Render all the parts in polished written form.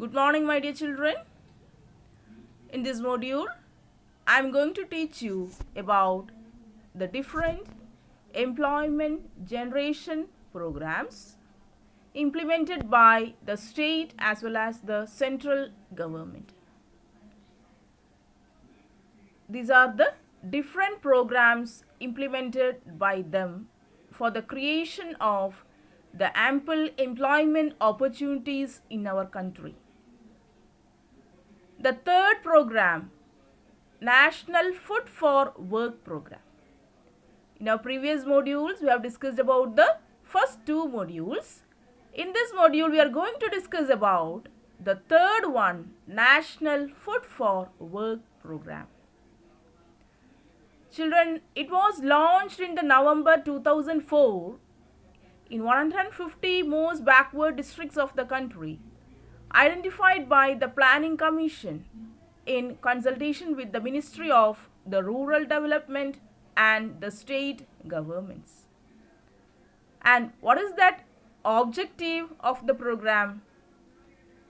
Good morning, my dear children. In this module, I am going to teach you about the different employment generation programs implemented by the state as well as the central government. These are the different programs implemented by them for the creation of the ample employment opportunities in our country. The third program, National Food for Work program. In our previous modules, we have discussed about the first two modules. In this module, we are going to discuss about the third one, National Food for Work program. Children, it was launched in the November 2004 in 150 most backward districts of the country, identified by the Planning Commission in consultation with the Ministry of the Rural Development and the state governments. And what is that objective of the program?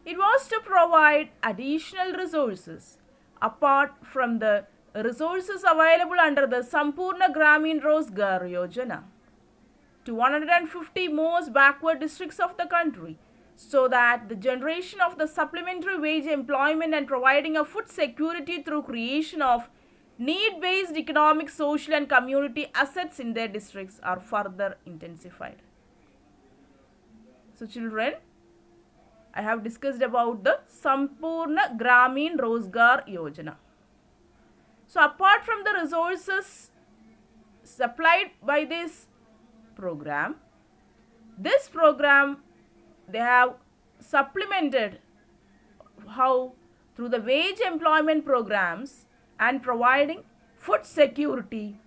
It was to provide additional resources apart from the resources available under the Sampurna Gramin Rozgar Yojana to 150 most backward districts of the country, so that the generation of the supplementary wage employment and providing of food security through creation of need-based economic, social and community assets in their districts are further intensified. So children, I have discussed about the Sampurna Gramin Rozgar Yojana. So apart from the resources supplied by this program, they have supplemented how through the wage employment programs and providing food security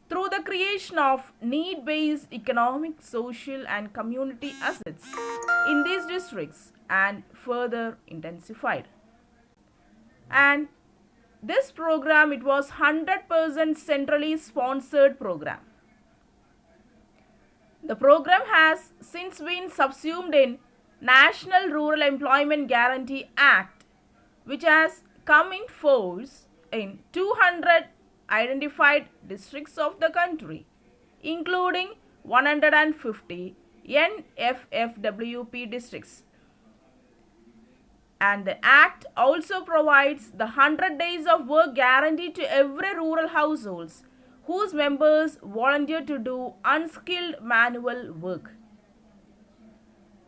through the creation of need-based economic, social and community assets in these districts and further intensified. And this program, it was 100% centrally sponsored program. The program has since been subsumed in National Rural Employment Guarantee Act, which has come in force in 200 identified districts of the country, including 150 NFFWP districts. And the Act also provides the 100 days of work guarantee to every rural households whose members volunteer to do unskilled manual work.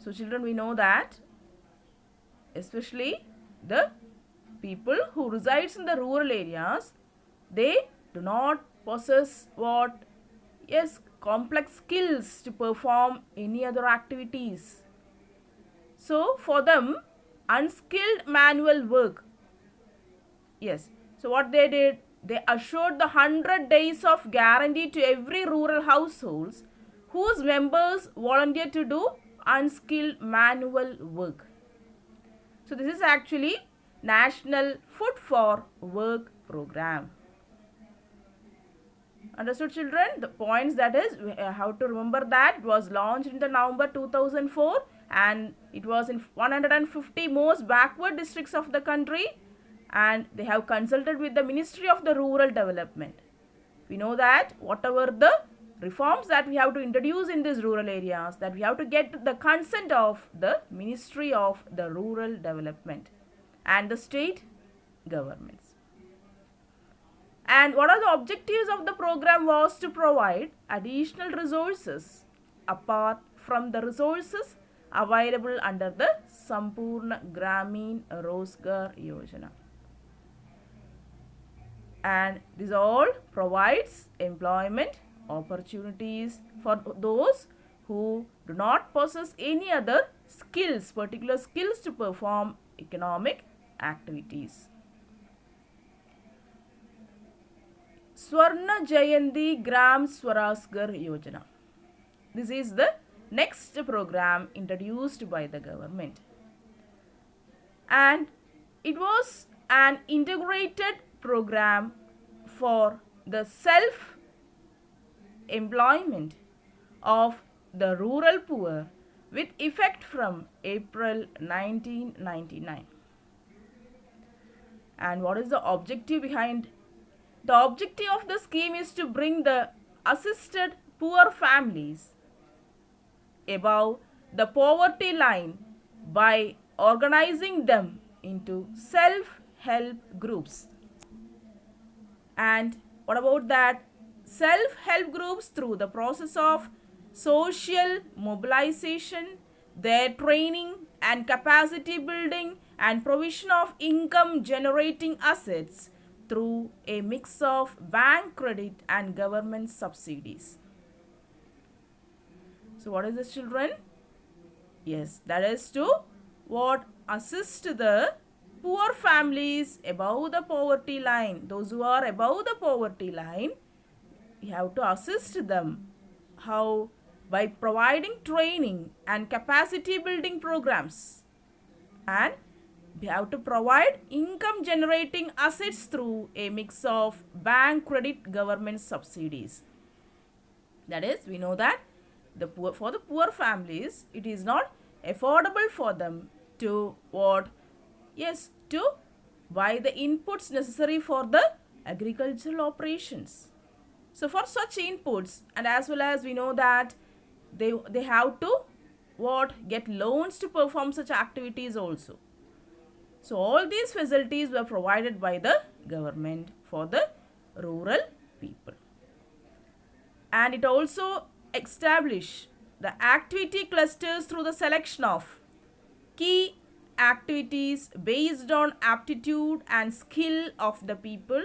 So children, we know that especially the people who resides in the rural areas, they do not possess complex skills to perform any other activities. So for them, unskilled manual work, so what they did, they assured the 100 days of guarantee to every rural households whose members volunteer to do unskilled manual work. So this is actually National Food for Work program. Understood children? The points, that is, we have to remember that it was launched in the November 2004 and it was in 150 most backward districts of the country, and they have consulted with the Ministry of the Rural Development. We know that whatever the reforms that we have to introduce in these rural areas, that we have to get the consent of the Ministry of the Rural Development and the state governments. And what are the objectives of the program was to provide additional resources apart from the resources available under the Sampurna Gramin Rozgar Yojana. And this all provides employment opportunities for those who do not possess any other skills, particular skills to perform economic activities. Swarna Jayanti Gram Swarasgar Yojana. This is the next program introduced by the government. And it was an integrated program for the self-employment of the rural poor with effect from April 1999. And what is the objective behind? The objective of the scheme is to bring the assisted poor families above the poverty line by organizing them into self-help groups. And what about that? Self-help groups, through the process of social mobilization, their training and capacity building and provision of income generating assets through a mix of bank credit and government subsidies. So what is this, children? Yes, that is to what? Assist the poor families above the poverty line. Those who are above the poverty line, we have to assist them. How? By providing training and capacity building programs. And we have to provide income generating assets through a mix of bank credit, government subsidies. That is, we know that for the poor families, it is not affordable for them to what? Yes, to buy the inputs necessary for the agricultural operations. So for such inputs, and as well as we know that they have to what? Get loans to perform such activities also. So all these facilities were provided by the government for the rural people. And it also established the activity clusters through the selection of key activities based on aptitude and skill of the people,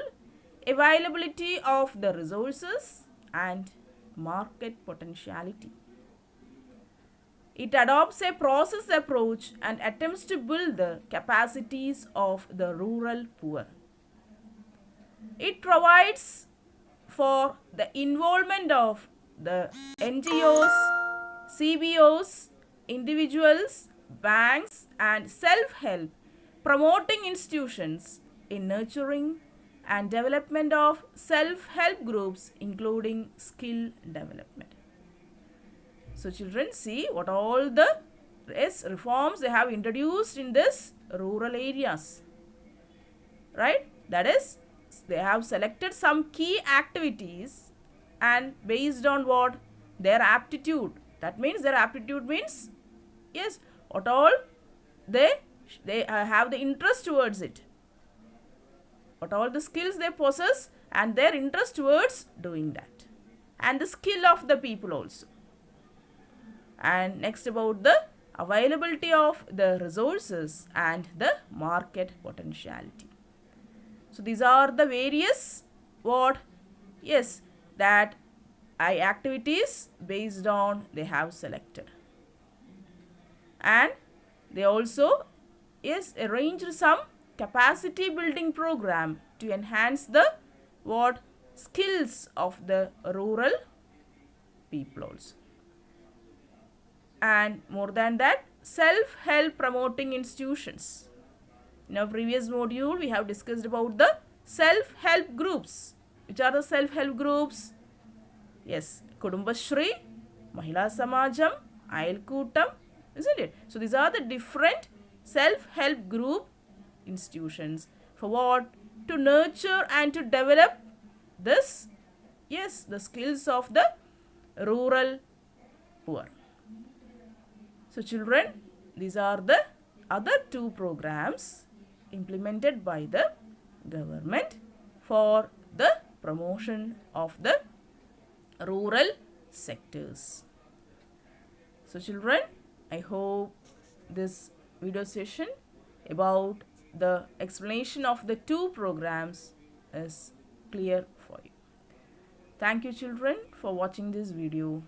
availability of the resources and market potentiality. It adopts a process approach and attempts to build the capacities of the rural poor. It provides for the involvement of the NGOs, CBOs, individuals, banks and self-help promoting institutions in nurturing and development of self-help groups, including skill development. So children, see what all the reforms they have introduced in this rural areas. Right? That is, they have selected some key activities and based on what? Their aptitude. That means their aptitude means, yes, what all they have the interest towards it. What all the skills they possess and their interest towards doing that. And the skill of the people also. And next about the availability of the resources and the market potentiality. So these are the various what? Yes, that activities based on they have selected. And they also arranged some capacity building program to enhance the what? Skills of the rural people also. And more than that, self-help promoting institutions. In our previous module, we have discussed about the self-help groups. Which are the self-help groups? Yes, Kudumbashri, Mahila Samajam, Ayalkootam, isn't it? So these are the different self-help group institutions. For what? To nurture and to develop this, yes, the skills of the rural poor. So children, these are the other two programs implemented by the government for the promotion of the rural sectors. So children, I hope this video session about the explanation of the two programs is clear for you. Thank you children for watching this video.